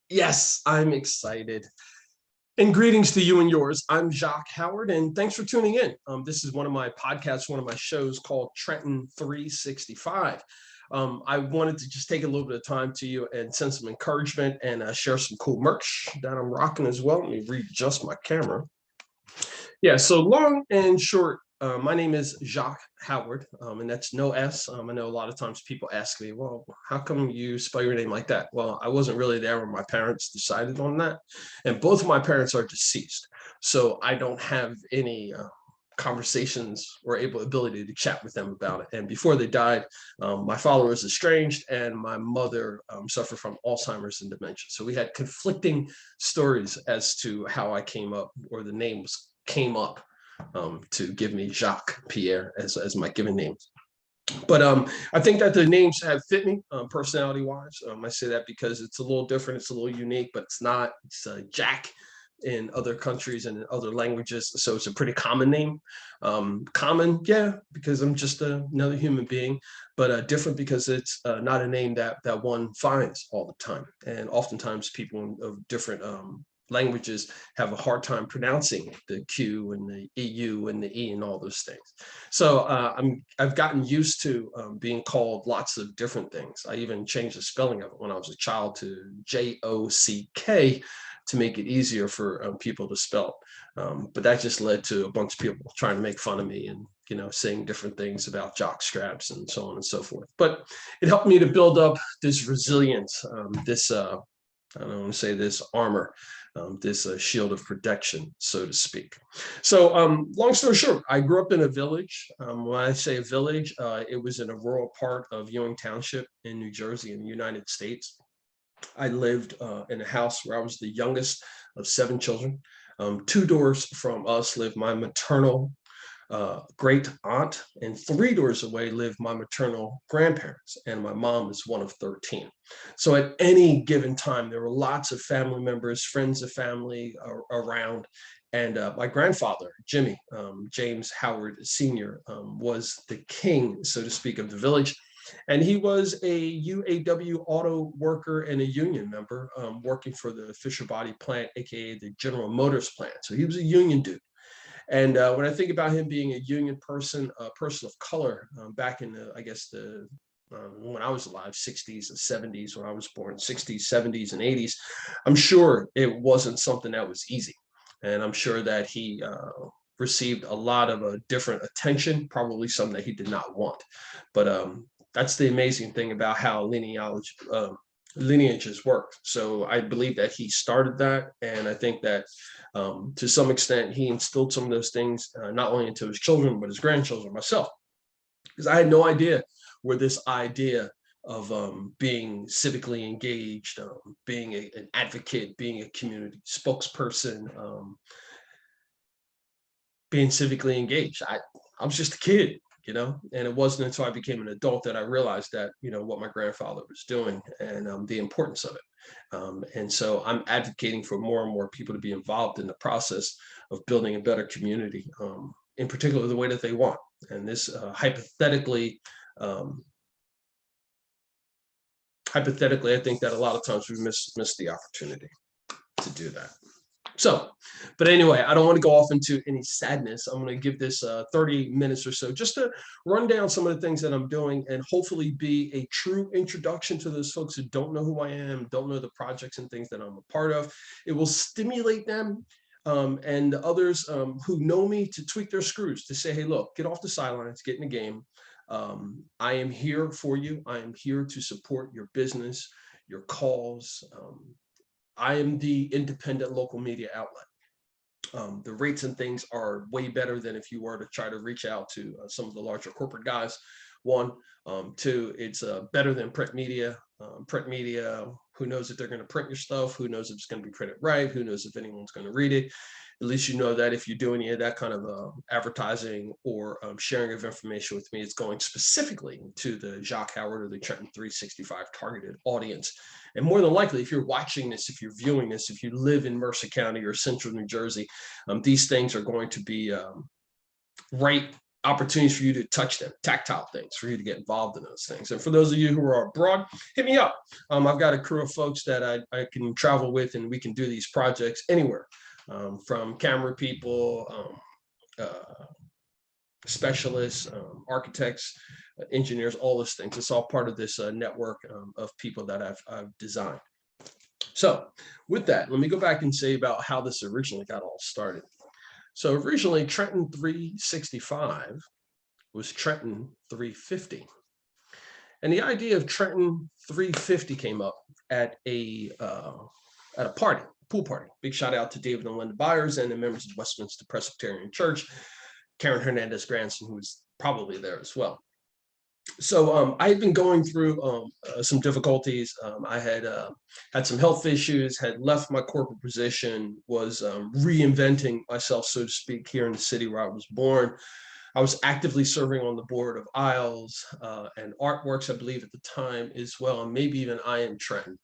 Yes, I'm excited. And greetings to you and yours. I'm Jacque Howard, and thanks for tuning in. This is one of my podcasts, one of my shows called Trenton 365. I wanted to just take a little bit of time to you and send some encouragement and share some cool merch that I'm rocking as well. Let me readjust my camera. Yeah, so long and short, my name is Jacque Howard, and that's no S. I know a lot of times people ask me, well, how come you spell your name like that? Well, I wasn't really there when my parents decided on that. And both of my parents are deceased. So I don't have any conversations or ability to chat with them about it. And before they died, my father was estranged and my mother suffered from Alzheimer's and dementia. So we had conflicting stories as to how I came up, or the names came up to give me Jacques Pierre as my given name. But I think that the names have fit me personality wise. I say that because it's a little different, it's a little unique, but it's not. It's Jacque in other countries and in other languages, so it's a pretty common name. Common, yeah, because I'm just another human being, but different because it's not a name that one finds all the time. And oftentimes people of different languages have a hard time pronouncing the Q and the EU and the E and all those things. So I've gotten used to being called lots of different things. I even changed the spelling of it when I was a child to J-O-C-K to make it easier for people to spell. But that just led to a bunch of people trying to make fun of me and, you know, saying different things about jock straps and so on and so forth. But it helped me to build up this resilience, this I don't want to say this armor, this shield of protection, so to speak. So long story short, I grew up in a village. When I say a village, it was in a rural part of Ewing Township in New Jersey in the United States. I lived in a house where I was the youngest of 7 children. 2 doors from us lived my maternal great aunt, and 3 doors away lived my maternal grandparents, and my mom is one of 13. So at any given time, there were lots of family members, friends of family around. And my grandfather, Jimmy, James Howard Sr., was the king, so to speak, of the village. And he was a UAW auto worker and a union member working for the Fisher Body plant, AKA the General Motors plant. So he was a union dude. And when I think about him being a union person, a person of color, back in the, I guess the, when I was alive, 60s and 70s, when I was born, 60s, 70s, and 80s, I'm sure it wasn't something that was easy. And I'm sure that he received a lot of different attention, probably some that he did not want. But that's the amazing thing about how lineages work. So I believe that he started that, and I think that to some extent he instilled some of those things not only into his children but his grandchildren, myself, because I had no idea where this idea of being civically engaged, being an advocate, being a community spokesperson, being civically engaged. I was just a kid, you know, and it wasn't until I became an adult that I realized that, you know, what my grandfather was doing and the importance of it. And so I'm advocating for more and more people to be involved in the process of building a better community, in particular the way that they want. And this hypothetically, I think that a lot of times we miss the opportunity to do that. So, but anyway, I don't want to go off into any sadness. I'm going to give this 30 minutes or so just to run down some of the things that I'm doing and hopefully be a true introduction to those folks who don't know who I am, don't know the projects and things that I'm a part of. It will stimulate them and others who know me to tweak their screws, to say, hey, look, get off the sidelines, get in the game. I am here for you. I am here to support your business, your calls. I am the independent local media outlet. The rates and things are way better than if you were to try to reach out to some of the larger corporate guys. 1, 2, it's better than print media. Print media, who knows if they're going to print your stuff? Who knows if it's going to be printed right? Who knows if anyone's going to read it? At least you know that if you do any of that kind of advertising or sharing of information with me, it's going specifically to the Jacque Howard or the Trenton 365 targeted audience. And more than likely, if you're watching this, if you're viewing this, if you live in Mercer County or Central New Jersey, these things are going to be right opportunities for you to touch them, tactile things, for you to get involved in those things. And for those of you who are abroad, hit me up. I've got a crew of folks that I can travel with, and we can do these projects anywhere, from camera people, specialists, architects, engineers, all those things. It's all part of this network of people that I've designed. So with that, let me go back and say about how this originally got all started. So originally, Trenton 365 was Trenton 350. And the idea of Trenton 350 came up at a party, pool party. Big shout out to David and Linda Byers and the members of Westminster Presbyterian Church, Karen Hernandez Granson, who was probably there as well. So I had been going through some difficulties. I had had some health issues, had left my corporate position, was reinventing myself, so to speak, here in the city where I was born. I was actively serving on the board of R.E.A.C.H and Artworks, I believe, at the time as well, and maybe even I Am Trenton.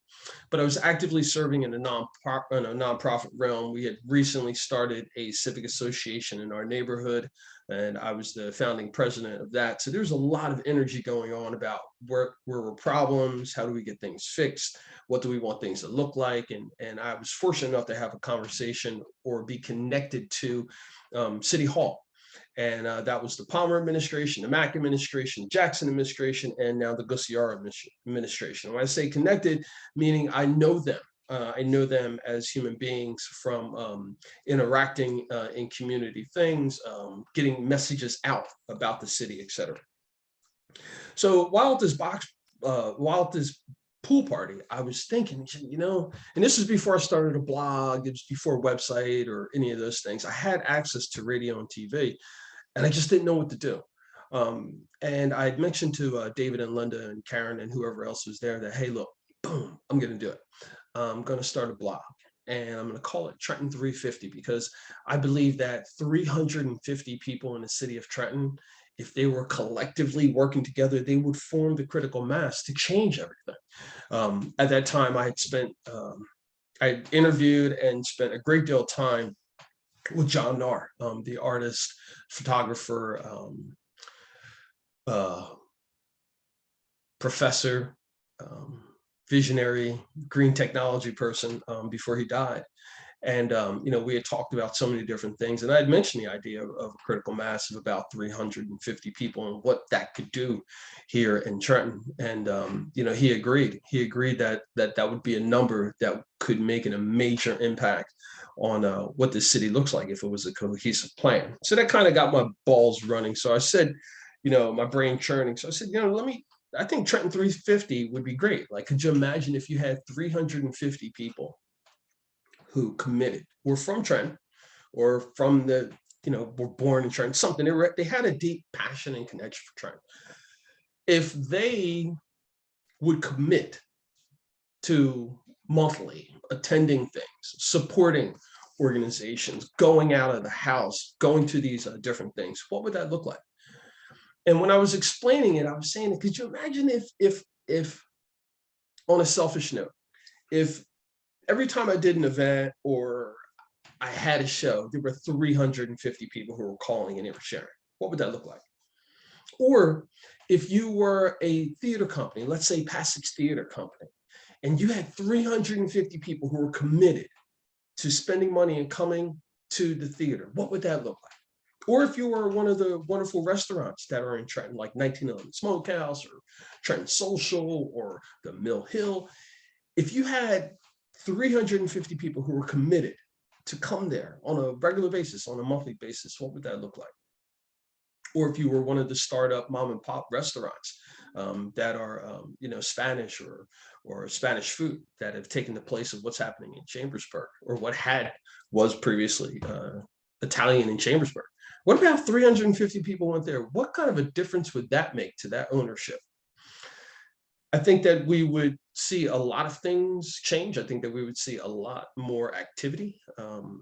But I was actively serving in a nonprofit realm. We had recently started a civic association in our neighborhood, and I was the founding president of that. So there's a lot of energy going on about where were problems, how do we get things fixed, what do we want things to look like, and I was fortunate enough to have a conversation or be connected to City Hall. And that was the Palmer administration, the Mack administration, Jackson administration, and now the Gussiara administration. When I say connected, meaning I know them. I know them as human beings from interacting in community things, getting messages out about the city, et cetera. So while at this pool party, I was thinking, you know, and this was before I started a blog, it was before a website or any of those things. I had access to radio and TV, and I just didn't know what to do. And I had mentioned to David and Linda and Karen and whoever else was there that, hey, look, boom, I'm going to do it. I'm going to start a blog, and I'm going to call it Trenton 350, because I believe that 350 people in the city of Trenton, if they were collectively working together, they would form the critical mass to change everything. At that time, I had interviewed and spent a great deal of time with John Narr, the artist, photographer, professor, visionary, green technology person before he died. And, you know, we had talked about so many different things. And I had mentioned the idea of a critical mass of about 350 people and what that could do here in Trenton. And, you know, he agreed. He agreed that would be a number that could make a major impact on what the city looks like if it was a cohesive plan. So that kind of got my balls running. So I said, you know, my brain churning. So I said, you know, I think Trenton 350 would be great. Like, could you imagine if you had 350 people who committed, were from Trenton, or from the, you know, were born in Trenton, something, they had a deep passion and connection for Trenton. If they would commit to monthly attending things, supporting organizations, going out of the house, going to these different things, what would that look like? And when I was explaining it, I was saying, could you imagine if on a selfish note, if every time I did an event or I had a show, there were 350 people who were calling and they were sharing, what would that look like? Or if you were a theater company, let's say Passage Theater Company, and you had 350 people who were committed to spending money and coming to the theater, what would that look like? Or if you were one of the wonderful restaurants that are in Trenton, like 1911 Smokehouse or Trenton Social or the Mill Hill, if you had 350 people who were committed to come there on a regular basis, on a monthly basis, what would that look like? Or if you were one of the startup mom and pop restaurants that are, you know, Spanish or Spanish food that have taken the place of what's happening in Chambersburg, or what was previously Italian in Chambersburg. What about 350 people went there? What kind of a difference would that make to that ownership? I think that we would see a lot of things change. I think that we would see a lot more activity,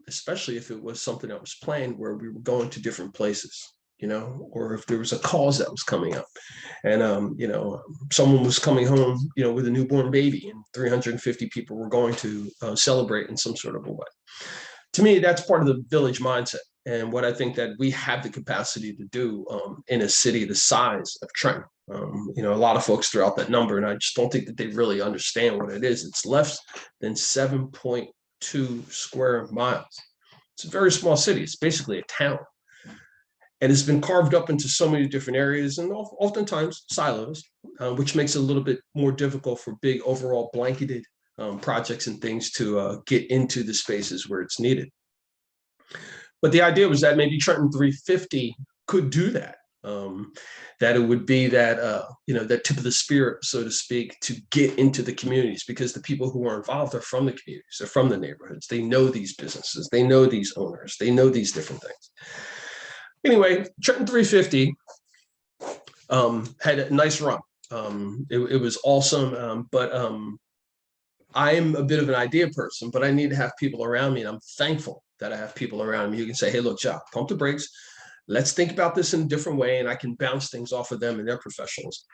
especially if it was something that was planned where we were going to different places, you know, or if there was a cause that was coming up and, you know, someone was coming home, you know, with a newborn baby and 350 people were going to celebrate in some sort of a way. To me, that's part of the village mindset. and what I think that we have the capacity to do in a city the size of Trenton. A lot of folks throw out that number, and I just don't think that they really understand what it is. It's less than 7.2 square miles. It's a very small city. It's basically a town. And it's been carved up into so many different areas and oftentimes silos, which makes it a little bit more difficult for big overall blanketed projects and things to get into the spaces where it's needed. But the idea was that maybe Trenton 350 could do that. That it would be that, that tip of the spear, so to speak, to get into the communities, because the people who are involved are from the communities, they're from the neighborhoods. They know these businesses, they know these owners, they know these different things. Anyway, Trenton 350 had a nice run. It was awesome, but I am a bit of an idea person, but I need to have people around me, and I'm thankful that I have people around me who can say, hey, look, Jacque, pump the brakes. Let's think about this in a different way, and I can bounce things off of them and their professionals.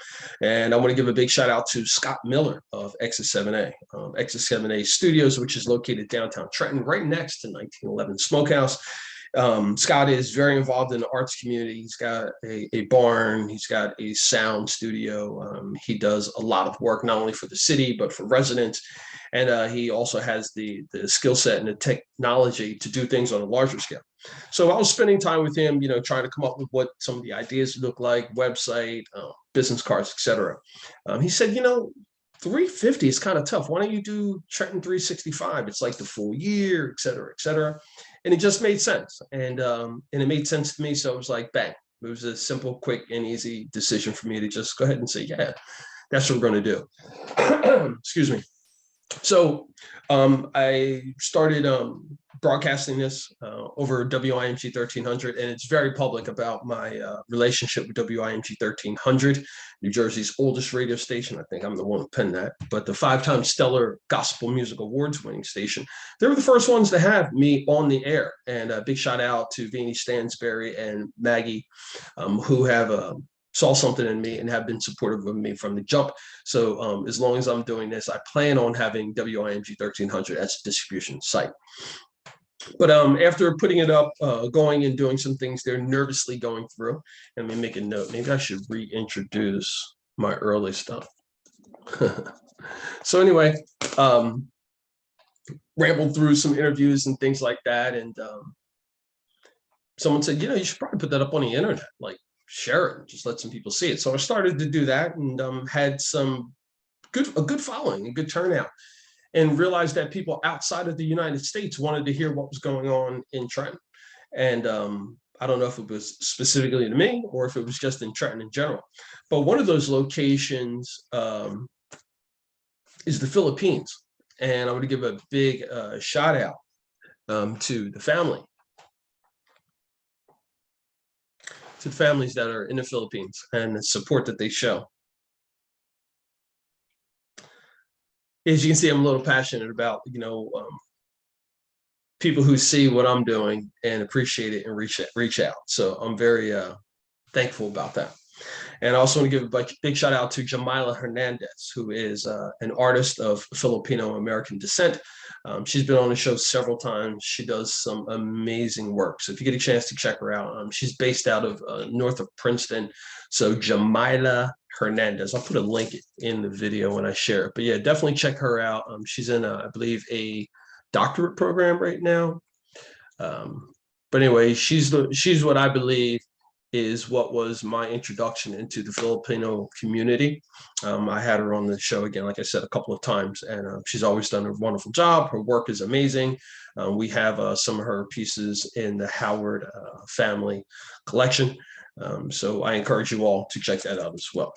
And I want to give a big shout out to Scott Miller of X7A, X7A Studios, which is located downtown Trenton, right next to 1911 Smokehouse. Scott is very involved in the arts community. He's got a barn. He's got a sound studio. He does a lot of work, not only for the city, but for residents. And he also has the skill set and the technology to do things on a larger scale. So I was spending time with him, trying to come up with what some of the ideas look like, website, business cards, etc. He said, 350 is kind of tough. Why don't you do Trenton 365? It's like the full year, et cetera, et cetera. And it just made sense. And it made sense to me. So it was like, bang. It was a simple, quick, and easy decision for me to just go ahead and say, yeah, that's what we're going to do. Excuse me. So I started broadcasting this over WIMG 1300, and it's very public about my relationship with WIMG 1300, New Jersey's oldest radio station. I think I'm the one who penned that, but the 5-time Stellar Gospel Music Awards winning station. They were the first ones to have me on the air, and a big shout out to Vaney Stansberry and Maggie, who have saw something in me and have been supportive of me from the jump. So as long as I'm doing this, I plan on having WIMG 1300 as a distribution site. But after putting it up, going and doing some things, they're nervously going through. Let me make a note. Maybe I should reintroduce my early stuff. So anyway, rambled through some interviews and things like that. And someone said, you should probably put that up on the internet, like share it, just let some people see it. So I started to do that, and had a good following, a good turnout, and realized that people outside of the United States wanted to hear what was going on in Trenton. And I don't know if it was specifically to me or if it was just in Trenton in general. But one of those locations is the Philippines. And I want to give a big shout out to the family. To the families that are in the Philippines and the support that they show. As you can see, I'm a little passionate about, people who see what I'm doing and appreciate it and reach out. So I'm very thankful about that. And I also want to give a big shout out to Jamila Hernandez, who is an artist of Filipino-American descent. She's been on the show several times. She does some amazing work. So if you get a chance to check her out, she's based out of north of Princeton. So Jamila Hernandez, I'll put a link in the video when I share it. But yeah, definitely check her out. She's in, I believe, a doctorate program right now. But anyway, she's what I believe is what was my introduction into the Filipino community. I had her on the show again, like I said, a couple of times, and she's always done a wonderful job. Her work is amazing. We have some of her pieces in the Howard family collection. So I encourage you all to check that out as well.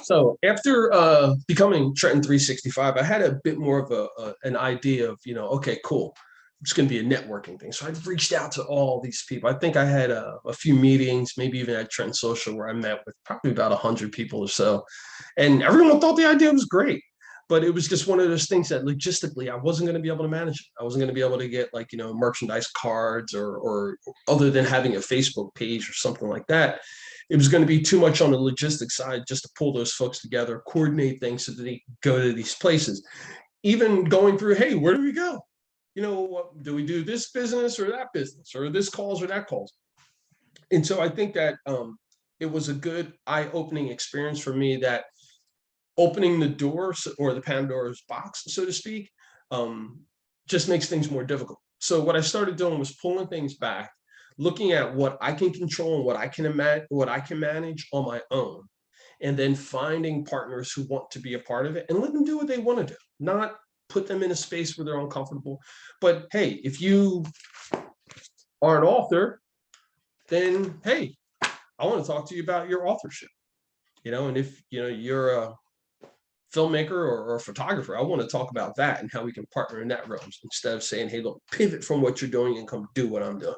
So after becoming Trenton 365, I had a bit more of an idea of, okay, cool. It's going to be a networking thing. So I reached out to all these people. I think I had a few meetings, maybe even at Trenton Social, where I met with probably about 100 people or so. And everyone thought the idea was great. But it was just one of those things that logistically, I wasn't going to be able to manage it. I wasn't going to be able to get merchandise cards or other than having a Facebook page or something like that. It was going to be too much on the logistics side just to pull those folks together, coordinate things so that they go to these places. Even going through, hey, where do we go? what, do we do this business or that business, or this calls or that calls? And so I think that it was a good eye-opening experience for me, that opening the doors, or the Pandora's box, so to speak, just makes things more difficult. So what I started doing was pulling things back, looking at what I can control and what I can manage on my own, and then finding partners who want to be a part of it and let them do what they want to do, not put them in a space where they're uncomfortable. But hey, if you are an author, then hey, I want to talk to you about your authorship, and if you're a filmmaker or a photographer, I want to talk about that and how we can partner in that realm, instead of saying, hey, look, pivot from what you're doing and come do what I'm doing.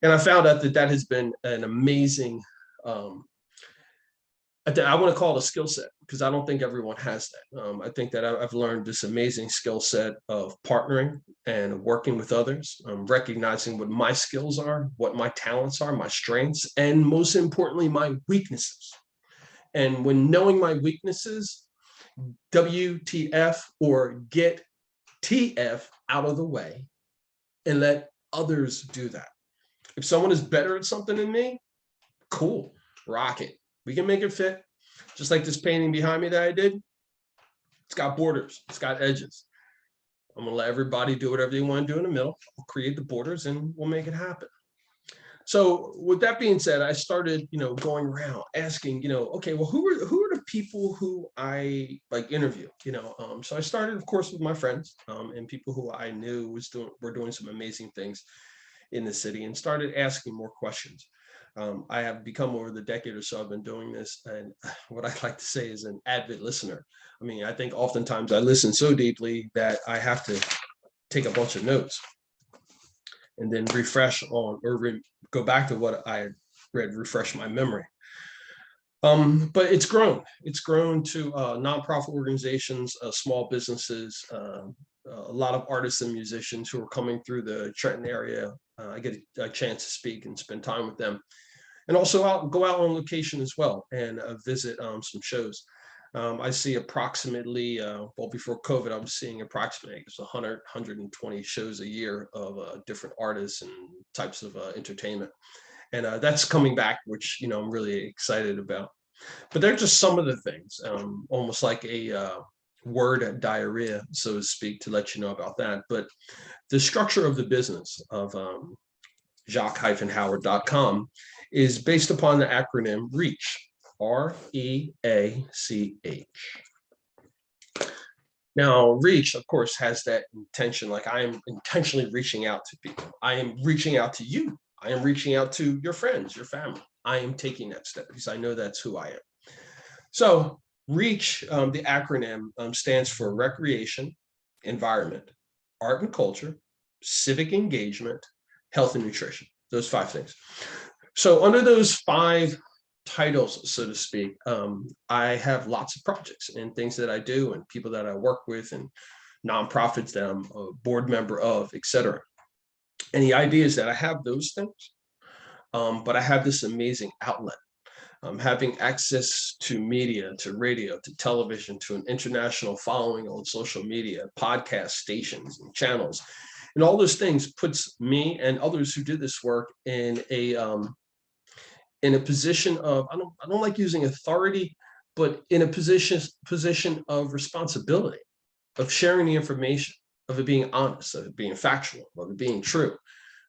And I found out that that has been an amazing, I want to call it a skill set, because I don't think everyone has that. I think that I've learned this amazing skill set of partnering and working with others, recognizing what my skills are, what my talents are, my strengths, and most importantly, my weaknesses. And when knowing my weaknesses, WTF, or get TF out of the way and let others do that. If someone is better at something than me, cool, rock it. We can make it fit. Just like this painting behind me that I did, it's got borders, it's got edges. I'm gonna let everybody do whatever they want to do in the middle. We'll create the borders and we'll make it happen. So with that being said, I started, going around asking, okay, well, who are the people who I like interview, so I started, of course, with my friends, and people who I knew were doing some amazing things in the city, and started asking more questions. I have become, over the decade or so I've been doing this, and what I like to say is an avid listener. I mean, I think oftentimes I listen so deeply that I have to take a bunch of notes and then refresh on, or go back to what I read, refresh my memory. But it's grown. It's grown to nonprofit organizations, small businesses, a lot of artists and musicians who are coming through the Trenton area. I get a chance to speak and spend time with them, and also go out on location as well and visit some shows. I see approximately, well, before COVID, I was seeing approximately 100, 120 shows a year of different artists and types of entertainment. And that's coming back, which, I'm really excited about. But they're just some of the things, almost like a word diarrhea, so to speak, to let you know about that. But the structure of the business of Jacque-Howard.com is based upon the acronym R.E.A.C.H. R-E-A-C-H. Now, R.E.A.C.H, of course, has that intention, like I am intentionally reaching out to people. I am reaching out to you. I am reaching out to your friends, your family. I am taking that step because I know that's who I am. So R.E.A.C.H, the acronym, stands for Recreation, Environment, Art and Culture, Civic Engagement, Health and Nutrition. Those 5 things. So under those 5 titles, so to speak, I have lots of projects and things that I do, and people that I work with, and nonprofits that I'm a board member of, etc. And the idea is that I have those things, but I have this amazing outlet. Having access to media, to radio, to television, to an international following on social media, podcast stations and channels, and all those things puts me and others who did this work in a position of, I don't like using authority, but in a position of responsibility, of sharing the information, of it being honest, of it being factual, of it being true,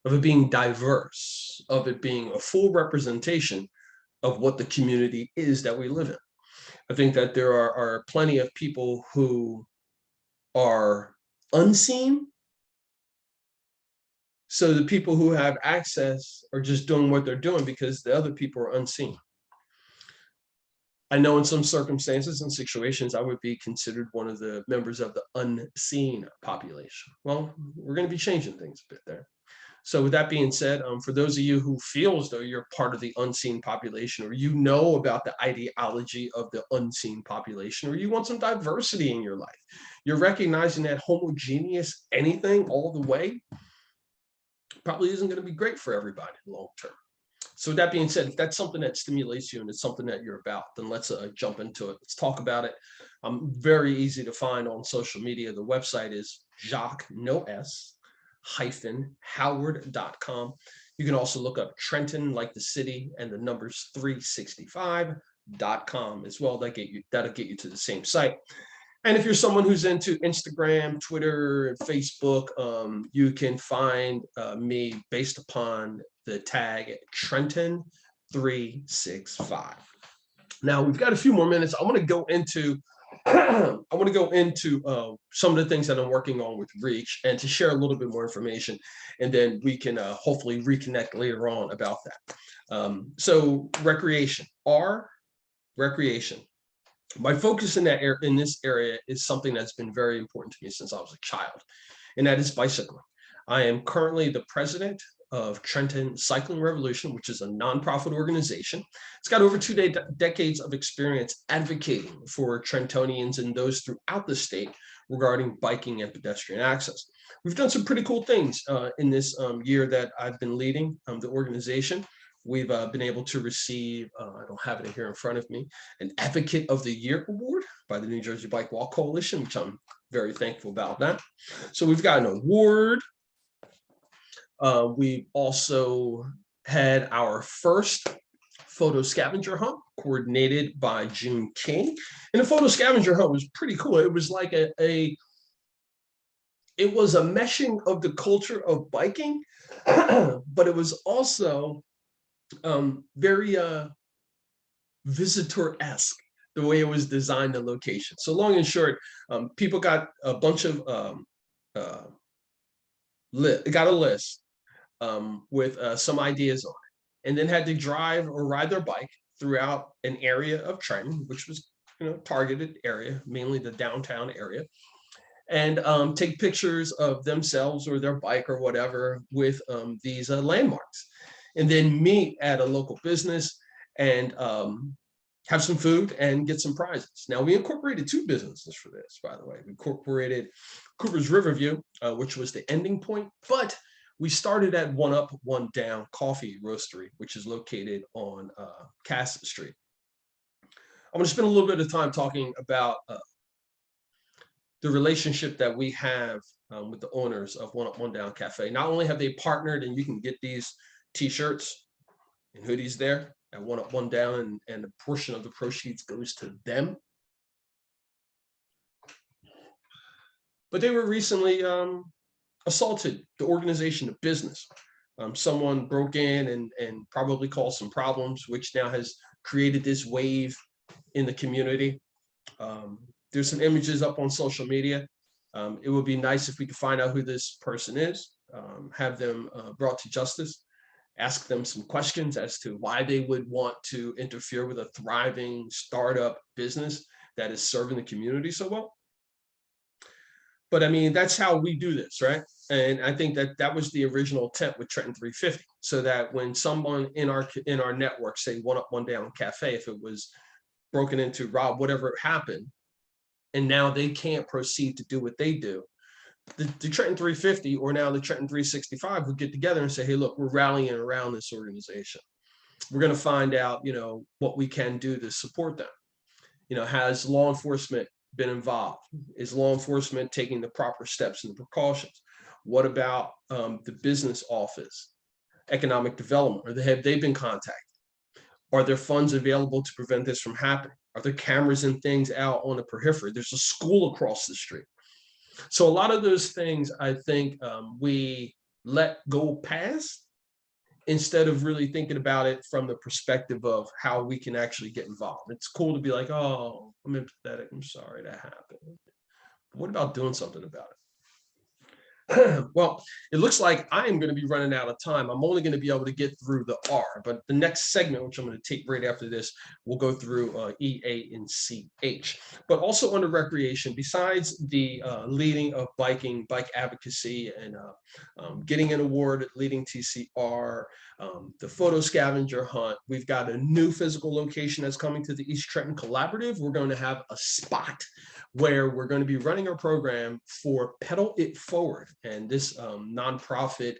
of it being diverse, of it being a full representation of what the community is that we live in. I think that there are plenty of people who are unseen. So the people who have access are just doing what they're doing because the other people are unseen. I know in some circumstances and situations, I would be considered one of the members of the unseen population. Well, we're going to be changing things a bit there. So with that being said, for those of you who feel as though you're part of the unseen population, or you know about the ideology of the unseen population, or you want some diversity in your life, you're recognizing that homogeneous anything all the way probably isn't going to be great for everybody long term. So with that being said, if that's something that stimulates you and it's something that you're about, then let's jump into it. Let's talk about it. Very easy to find on social media. The website is Jacque, no S, hyphen Howard.com. You can also look up Trenton, like the city, and the numbers 365.com as well. That'll get you to the same site. And if you're someone who's into Instagram, Twitter, Facebook, you can find me based upon the tag Trenton 365. Now we've got a few more minutes. I want to go into some of the things that I'm working on with R.E.A.C.H and to share a little bit more information, and then we can hopefully reconnect later on about that. So recreation, recreation. My focus in this area is something that's been very important to me since I was a child, and that is bicycling. I am currently the president of Trenton Cycling Revolution, which is a nonprofit organization. It's got over 2 decades of experience advocating for Trentonians and those throughout the state regarding biking and pedestrian access. We've done some pretty cool things in this year that I've been leading the organization. We've been able to receive, I don't have it here in front of me, an Advocate of the Year award by the New Jersey Bike Walk Coalition, which I'm very thankful about that. So we've got an award. We also had our first photo scavenger hunt coordinated by June King. And the photo scavenger hunt was pretty cool. It was like it was a meshing of the culture of biking, but it was also very visitor-esque, the way it was designed, the location. So long and short, people got a bunch of got a list with some ideas on it, and then had to drive or ride their bike throughout an area of Trenton, which was targeted area, mainly the downtown area, and take pictures of themselves or their bike or whatever with these landmarks, and then meet at a local business and have some food and get some prizes. Now, we incorporated 2 businesses for this, by the way. We incorporated Cooper's Riverview, which was the ending point, but we started at One Up, One Down Coffee Roastery, which is located on Cass Street. I'm going to spend a little bit of time talking about the relationship that we have with the owners of One Up, One Down Cafe. Not only have they partnered, and you can get these t-shirts and hoodies there at One Up, One Down, and a portion of the proceeds goes to them, but they were recently assaulted, the organization of business. Someone broke in and probably caused some problems, which now has created this wave in the community. There's some images up on social media. It would be nice if we could find out who this person is, have them brought to justice, ask them some questions as to why they would want to interfere with a thriving startup business that is serving the community so well. But I mean, that's how we do this, right? And I think that was the original intent with Trenton 350, so that when someone in our network, say One Up, One Down Cafe, if it was broken into, robbed, whatever happened, and now they can't proceed to do what they do, the Trenton 350 or now the Trenton 365 would get together and say, hey, look, we're rallying around this organization. We're going to find out, what we can do to support them. Has law enforcement been involved? Is law enforcement taking the proper steps and precautions? What about the business office, economic development? Or have they been contacted? Are there funds available to prevent this from happening? Are there cameras and things out on the periphery? There's a school across the street. So a lot of those things, I think we let go past instead of really thinking about it from the perspective of how we can actually get involved. It's cool to be like, oh, I'm empathetic, I'm sorry that happened. But what about doing something about it? Well, it looks like I am going to be running out of time. I'm only going to be able to get through the R, but the next segment, which I'm going to take right after this, we'll go through E, A, and C, H. But also under recreation, besides the leading of biking, bike advocacy, and getting an award, leading TCR, the photo scavenger hunt, we've got a new physical location that's coming to the East Trenton Collaborative. We're going to have a spot where we're going to be running our program for Pedal It Forward. And this nonprofit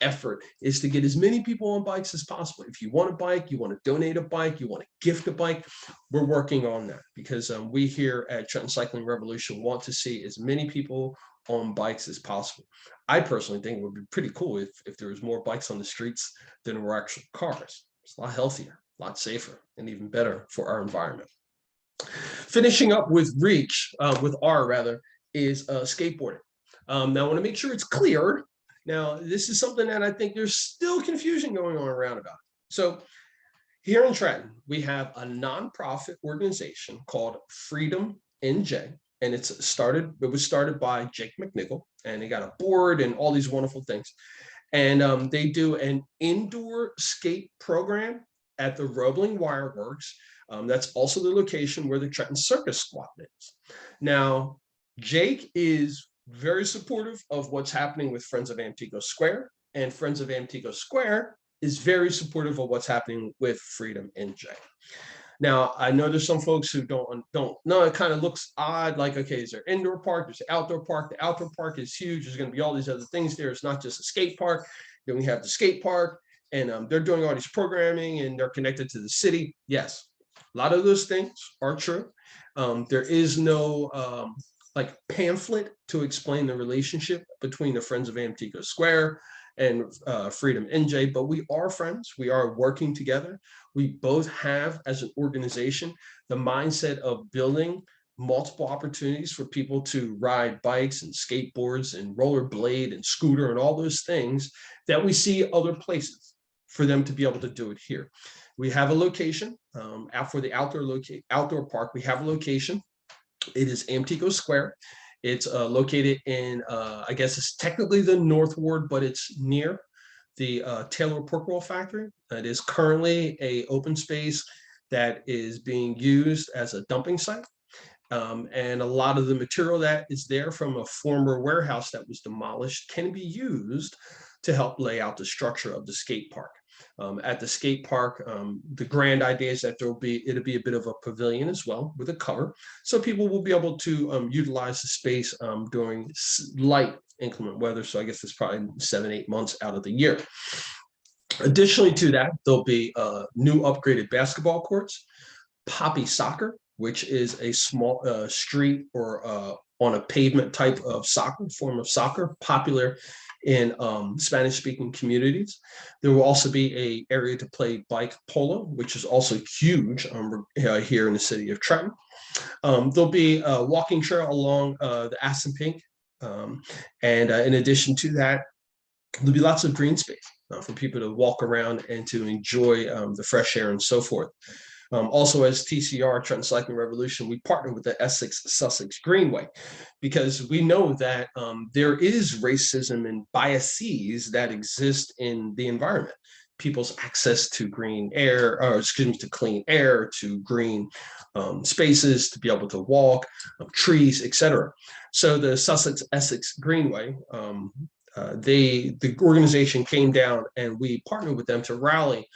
effort is to get as many people on bikes as possible. If you want a bike, you want to donate a bike, you want to gift a bike, we're working on that because we here at Trenton Cycling Revolution want to see as many people on bikes as possible. I personally think it would be pretty cool if there was more bikes on the streets than there were actual cars. It's a lot healthier, a lot safer, and even better for our environment. Finishing up with R.E.A.C.H, with R rather, is skateboarding. Now I want to make sure it's clear. Now, this is something that I think there's still confusion going on around about. So here in Trenton, we have a nonprofit organization called Freedom NJ, and it was started by Jake McNichol, and they got a board and all these wonderful things. And they do an indoor skate program at the Roebling Wireworks. That's also the location where the Trenton Circus Squad is. Now, Jake is very supportive of what's happening with Friends of Antigo Square, and Friends of Antigo Square is very supportive of what's happening with Freedom NJ. Now, I know there's some folks who don't know. It kind of looks odd, like, okay, is there indoor park? There's the outdoor park. The outdoor park is huge. There's going to be all these other things there. It's not just a skate park. Then we have the skate park, and they're doing all these programming, and they're connected to the city. Yes, a lot of those things are true. There is no like pamphlet to explain the relationship between the Friends of Antigo Square and Freedom NJ, but we are friends. We are working together. We both have, as an organization, the mindset of building multiple opportunities for people to ride bikes and skateboards and rollerblade and scooter and all those things that we see other places, for them to be able to do it here. We have a location for the outdoor park. We have a location. It is Antigo Square. It's located in, I guess it's technically the North Ward, but it's near the Taylor Pork Roll Factory. It is currently an open space that is being used as a dumping site. And a lot of the material that is there from a former warehouse that was demolished can be used to help lay out the structure of the skate park. At the skate park, the grand idea is that it'll be a bit of a pavilion as well with a cover, so people will be able to utilize the space during light inclement weather. So I guess it's probably 7-8 months out of the year. Additionally to that, there'll be new upgraded basketball courts, poppy soccer, which is a small street or on a pavement type of form of soccer, popular in Spanish-speaking communities. There will also be an area to play bike polo, which is also huge here in the city of Trenton. There'll be a walking trail along the Assunpink. And in addition to that, there'll be lots of green space for people to walk around and to enjoy the fresh air and so forth. Also, as TCR, Trenton Cycling Revolution, we partner with the Essex-Sussex Greenway because we know that there is racism and biases that exist in the environment. People's access to green air, or excuse me, to clean air, to green spaces, to be able to walk, trees, etc. So the Sussex-Essex Greenway, the organization came down and we partnered with them to rally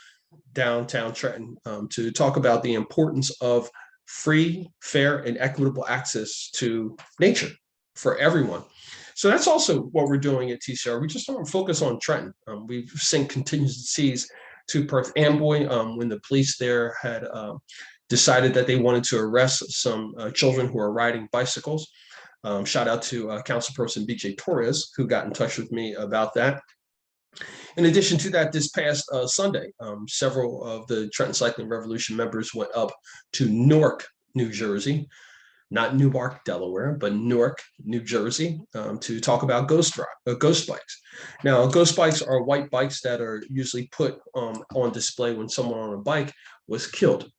downtown Trenton to talk about the importance of free, fair, and equitable access to nature for everyone. So that's also what we're doing at TCR. We just don't focus on Trenton. We've sent contingencies to Perth Amboy when the police there had decided that they wanted to arrest some children who are riding bicycles. Shout out to Councilperson BJ Torres, who got in touch with me about that. In addition to that, this past Sunday, several of the Trenton Cycling Revolution members went up to Newark, New Jersey, not Newark, Delaware, but Newark, New Jersey, to talk about ghost bikes. Now, ghost bikes are white bikes that are usually put on display when someone on a bike was killed,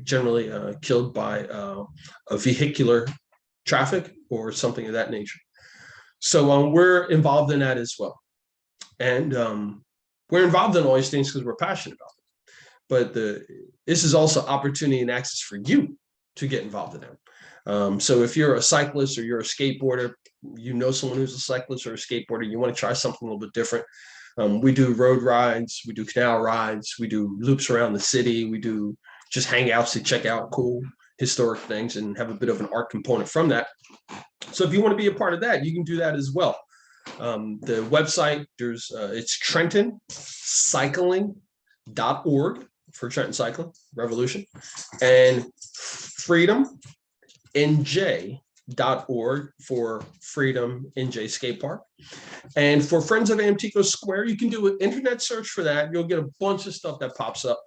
generally killed by a vehicular traffic or something of that nature. So we're involved in that as well. And we're involved in all these things because we're passionate about it. But this is also opportunity and access for you to get involved in them. So if you're a cyclist or you're a skateboarder, you know someone who's a cyclist or a skateboarder, you want to try something a little bit different. We do road rides, we do canal rides, we do loops around the city, we do just hangouts to check out cool historic things and have a bit of an art component from that. So if you want to be a part of that, you can do that as well. The website, it's TrentonCycling.org for Trenton Cycling Revolution, and FreedomNJ.org for Freedom NJ Skate Park. And for Friends of Antico Square, you can do an internet search for that. You'll get a bunch of stuff that pops up,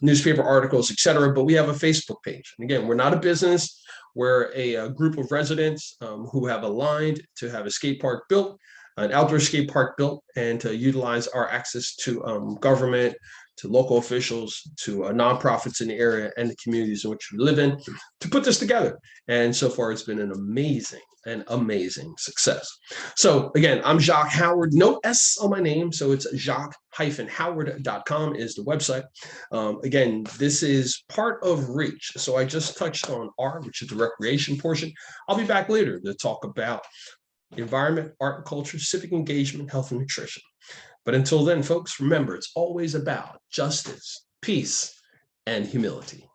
newspaper articles, etc. But we have a Facebook page. And again, we're not a business. We're a group of residents who have aligned to have a skate park built, an outdoor skate park built, and to utilize our access to government, to local officials, to nonprofits in the area and the communities in which we live in to put this together. And so far, it's been an amazing success. So again, I'm Jacque Howard, no S on my name. So it's jacque-howard.com is the website. Again, this is part of R.E.A.C.H. So I just touched on R, which is the recreation portion. I'll be back later to talk about environment, art and culture, civic engagement, health and nutrition. But until then, folks, remember, it's always about justice, peace, and humility.